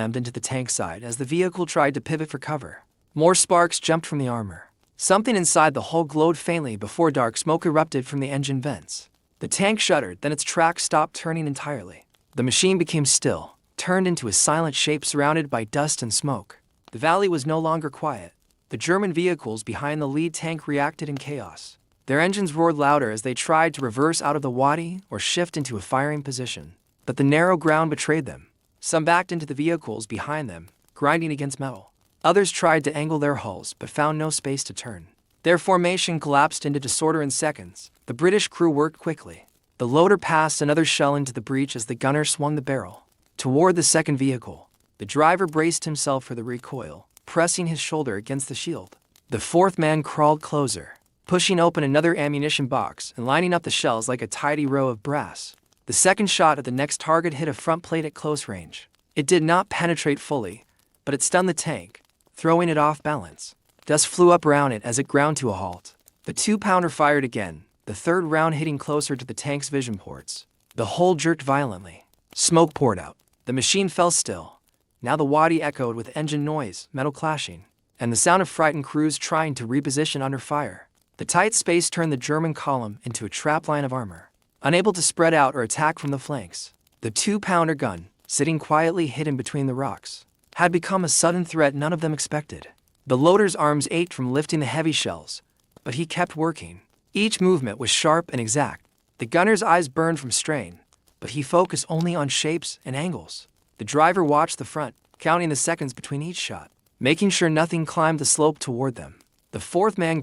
slammed into the tank side as the vehicle tried to pivot for cover. More sparks jumped from the armor. Something inside the hull glowed faintly before dark smoke erupted from the engine vents. The tank shuddered, then its track stopped turning entirely. The machine became still, turned into a silent shape surrounded by dust and smoke. The valley was no longer quiet. The German vehicles behind the lead tank reacted in chaos. Their engines roared louder as they tried to reverse out of the wadi or shift into a firing position. But the narrow ground betrayed them. Some backed into the vehicles behind them, grinding against metal. Others tried to angle their hulls but found no space to turn. Their formation collapsed into disorder in seconds. The British crew worked quickly. The loader passed another shell into the breach as the gunner swung the barrel toward the second vehicle. The driver braced himself for the recoil, pressing his shoulder against the shield. The fourth man crawled closer, pushing open another ammunition box and lining up the shells like a tidy row of brass. The second shot at the next target hit a front plate at close range. It did not penetrate fully, but it stunned the tank, throwing it off balance. Dust flew up around it as it ground to a halt. The 2-pounder fired again, the third round hitting closer to the tank's vision ports. The hull jerked violently. Smoke poured out. The machine fell still. Now the wadi echoed with engine noise, metal clashing, and the sound of frightened crews trying to reposition under fire. The tight space turned the German column into a trap line of armor. Unable to spread out or attack from the flanks, the 2-pounder gun, sitting quietly hidden between the rocks, had become a sudden threat none of them expected. The loader's arms ached from lifting the heavy shells, but he kept working. Each movement was sharp and exact. The gunner's eyes burned from strain, but he focused only on shapes and angles. The driver watched the front, counting the seconds between each shot, making sure nothing climbed the slope toward them. The fourth man